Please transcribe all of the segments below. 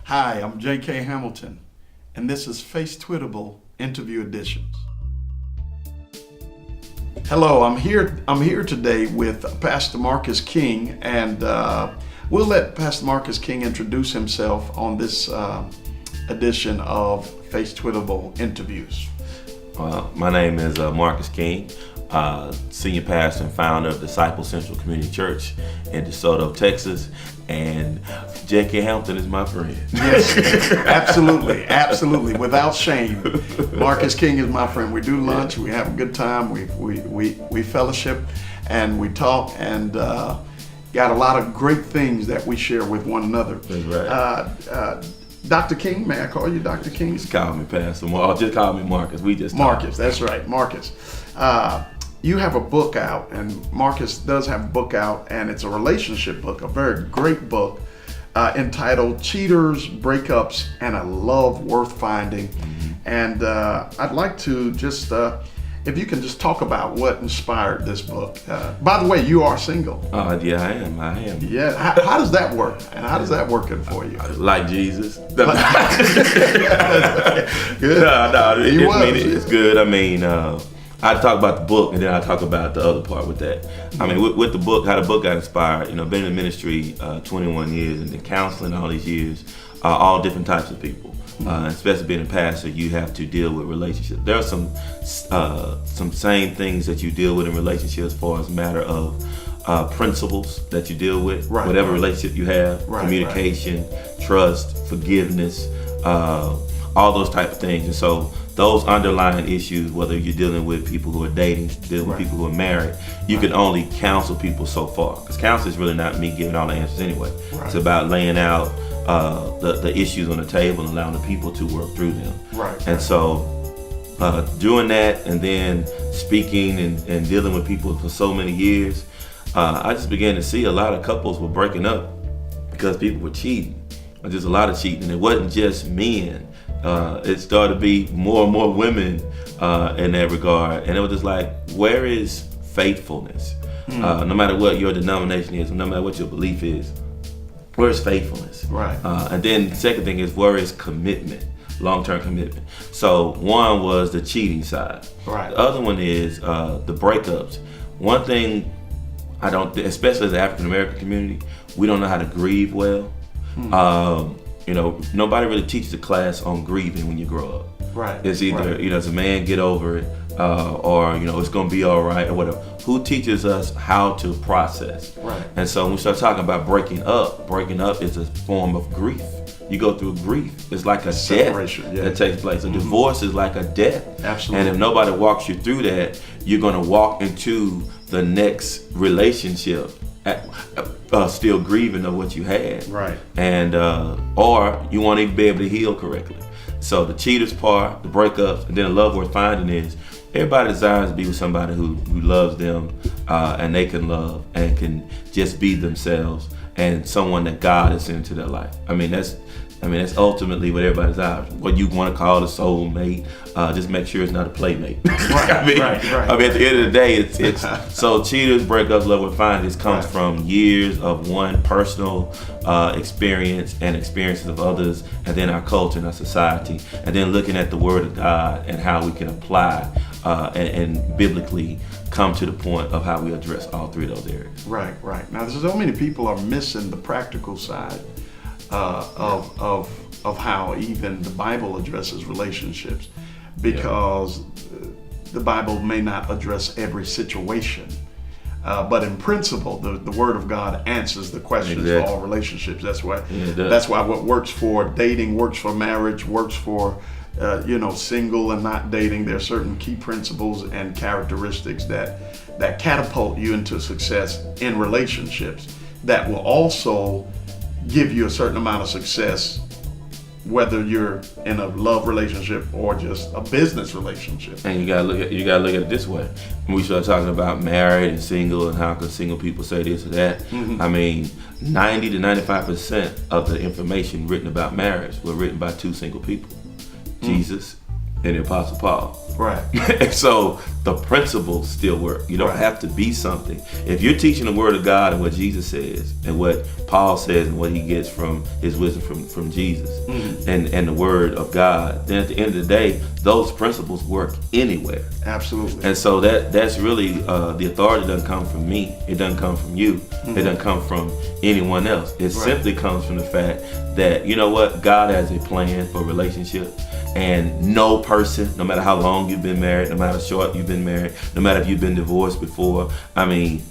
Hi, I'm J.K. Hamilton, and this is Face Tweetable Interview Editions. Hello, I'm here today with Pastor Marcus King, and we'll let Pastor Marcus King introduce himself on this edition of Face Tweetable Interviews. My name is Marcus King, senior pastor and founder of Disciple Central Community Church in DeSoto, Texas, and J.K. Hamilton is my friend. Yes, absolutely, without shame. Marcus King is my friend. We do lunch, we have a good time, we fellowship, and we talk, and got a lot of great things that we share with one another. That's right. Dr. King, may I call you Dr. King? Just call me Pastor. Just call me Marcus. We just Marcus, that's right, Marcus. You have a book out, and Marcus does have a book out, and it's a relationship book, a very great book, entitled Cheaters, Breakups, and a Love Worth Finding. Mm-hmm. And I'd like to just, if you can just talk about what inspired this book. By the way, you are single. Yeah, I am. Yeah, how does that work? And how does that work for you? Like Jesus. Good. No, He was. It's good. I mean, I talk about the book, and then I talk about the other part with that. I mean, with the book, how the book got inspired. Been in the ministry 21 years, and then counseling all these years, all different types of people. Especially being a pastor, you have to deal with relationships. There are some same things that you deal with in relationships, as far as a matter of principles that you deal with, whatever relationship you have, communication, trust, forgiveness, all those type of things. And so those underlying issues, whether you're dealing with people who are dating, dealing with people who are married, you can only counsel people so far. Because counseling is really not me giving all the answers anyway. It's about laying out the issues on the table and allowing the people to work through them. And so doing that, and then speaking and dealing with people for so many years, I just began to see a lot of couples were breaking up because people were cheating. Just a lot of cheating. It wasn't just men. It started to be more and more women in that regard. And it was just like, where is faithfulness? No matter what your denomination is, no matter what your belief is, where is faithfulness? And then the second thing is, where is commitment? Long-term commitment. So one was the cheating side. The other one is the breakups. One thing I don't, especially as the African American community, we don't know how to grieve well. Nobody really teaches a class on grieving when you grow up. It's either, as a man, get over it, or, it's gonna be all right, or whatever. Who teaches us how to process? And so when we start talking about breaking up is a form of grief. You go through grief. It's like a death that takes place. A divorce is like a death. And if nobody walks you through that, you're gonna walk into the next relationship still grieving of what you had, and or you won't even be able to heal correctly. So the cheaters part, the breakups, and then the love worth finding is everybody desires to be with somebody who loves them, and they can love and can just be themselves, and someone that God has sent into their life. That's ultimately what everybody desires. What you want to call a soulmate, just make sure it's not a playmate. At the end of the day, it's so cheaters, breakups, love worth finding. This comes from years of one personal experience and experiences of others, and then our culture and our society, and then looking at the Word of God and how we can apply and biblically come to the point of how we address all three of those areas. Now, there's so many people are missing the practical side of how even the Bible addresses relationships, because the Bible may not address every situation, but in principle, the Word of God answers the questions for all relationships. That's why what works for dating works for marriage, works for single and not dating. There are certain key principles and characteristics that catapult you into success in relationships that will also give you a certain amount of success, whether you're in a love relationship or just a business relationship. And you gotta look at it this way. When we start talking about married and single and how can single people say this or that, 90 to 95% of the information written about marriage were written by two single people, Jesus and the Apostle Paul. Right. So the principles still work. You don't Right. have to be something. If you're teaching the word of God and what Jesus says and what Paul says and what he gets from his wisdom from Jesus and the word of God, then at the end of the day, those principles work anywhere. Absolutely. And so that's really the authority doesn't come from me. It doesn't come from you. It doesn't come from anyone else. It simply comes from the fact that, you know what, God has a plan for relationship. And no person, no matter how long you've been married, no matter how short you've been married, no matter if you've been divorced before, I mean,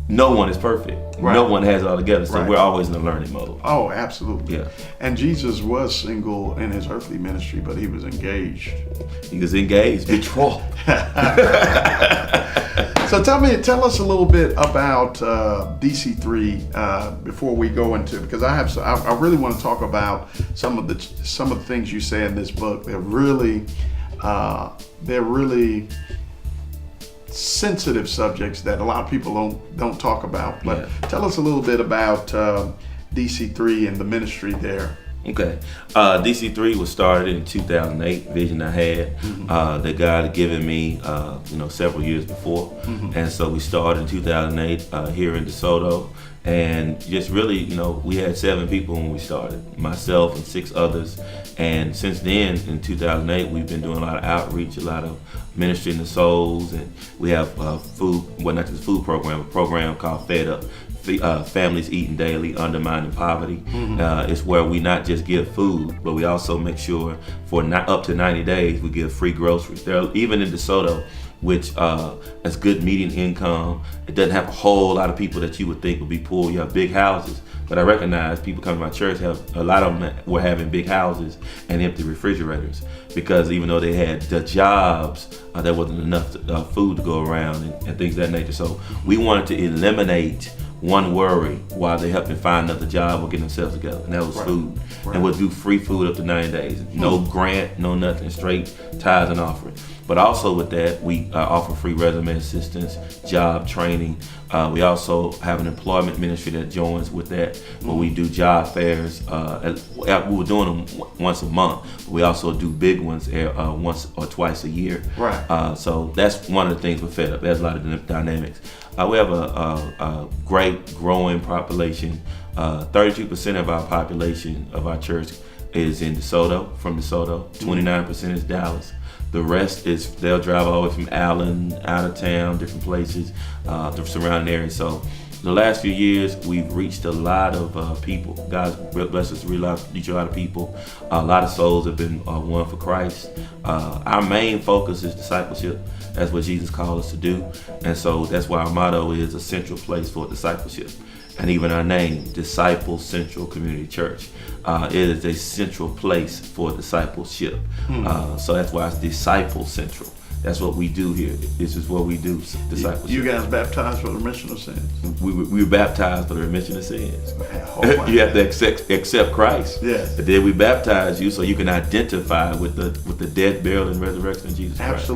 no one is perfect. Right. No one has it all together. So Right. we're always in a learning mode. Oh, absolutely. Yeah. And Jesus was single in his earthly ministry, but he was engaged. He was engaged, betrothed. So tell us a little bit about DC3 before we go into, because I really want to talk about some of the things you say in this book. They're really sensitive subjects that a lot of people don't talk about. But tell us a little bit about DC3 and the ministry there. Okay. DC3 was started in 2008, vision I had that God had given me, several years before. And so we started in 2008 here in DeSoto. And just really, we had 7 people when we started, myself and 6 others. And since then, in 2008, we've been doing a lot of outreach, a lot of ministry in the souls. And we have not just food program, a program called Fed Up. Families Eating Daily, Undermining Poverty. It's where we not just give food, but we also make sure for up to 90 days we give free groceries. Even in DeSoto, which has good median income, it doesn't have a whole lot of people that you would think would be poor. You have big houses, but I recognize people coming to my church a lot of them were having big houses and empty refrigerators, because even though they had the jobs, there wasn't enough food to go around and things of that nature. So we wanted to eliminate one worry while they helping find another job or get themselves together, and that was food. And we'll do free food up to 90 days. No grant, no nothing, straight tithes and offering. But also with that, we offer free resume assistance, job training. We also have an employment ministry that joins with that, where we do job fairs. We were doing them once a month, but we also do big ones once or twice a year. Right. So that's one of the things we're Fed Up. There's a lot of dynamics. We have a great growing population. 32% of our population of our church is in DeSoto, from DeSoto. 29% is Dallas. The rest is, they'll drive all the way from Allen, out of town, different places, the surrounding areas. So the last few years, we've reached a lot of people. God's blessed us to reach a lot of people. A lot of souls have been won for Christ. Our main focus is discipleship. That's what Jesus called us to do. And so that's why our motto is a central place for discipleship. And even our name, Disciple Central Community Church. It is a central place for discipleship. So that's why it's Disciple Central. That's what we do here. This is what we do, discipleship. You guys baptized for the remission of sins? We were baptized for the remission of sins. Oh, you have to accept Christ. Yes. But then we baptize you so you can identify with the death, burial, and resurrection of Jesus Christ.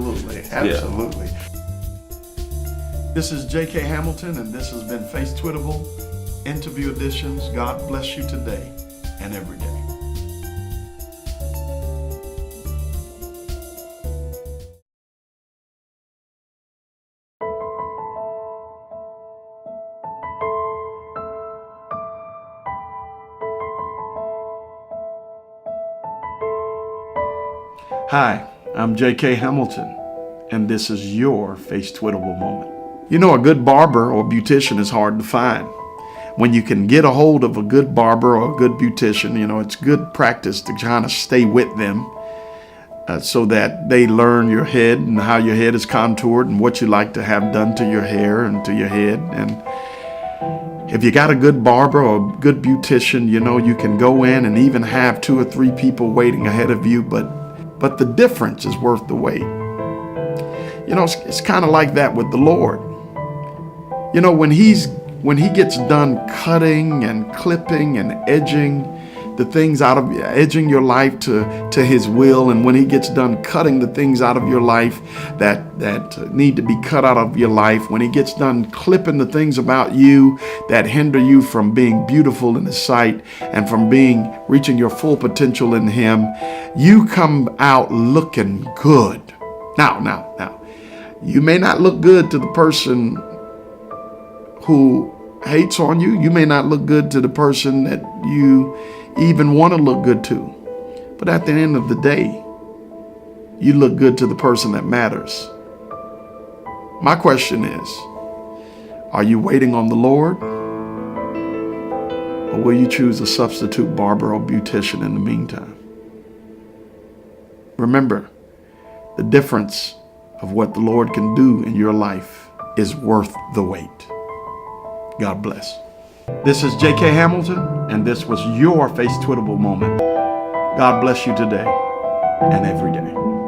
Absolutely. This is J.K. Hamilton, and this has been Face Tweetable Interview Editions. God bless you today and every day. Hi, I'm J.K. Hamilton, and this is your Face Tweetable moment. You know, a good barber or beautician is hard to find. When you can get a hold of a good barber or a good beautician, it's good practice to kind of stay with them so that they learn your head and how your head is contoured and what you like to have done to your hair and to your head. And if you got a good barber or a good beautician, you can go in and even have 2 or 3 people waiting ahead of you, but the difference is worth the wait. It's kind of like that with the Lord. When he gets done cutting and clipping and edging the things edging your life to his will, and when he gets done cutting the things out of your life that need to be cut out of your life, when he gets done clipping the things about you that hinder you from being beautiful in his sight and from reaching your full potential in him, you come out looking good. Now, You may not look good to the person who hates on you. You may not look good to the person that you even want to look good to. But at the end of the day, you look good to the person that matters. My question is, are you waiting on the Lord? Or will you choose a substitute barber or beautician in the meantime? Remember, the difference of what the Lord can do in your life is worth the wait. God bless. This is J.K. Hamilton, and this was your Face Tweetable moment. God bless you today and every day.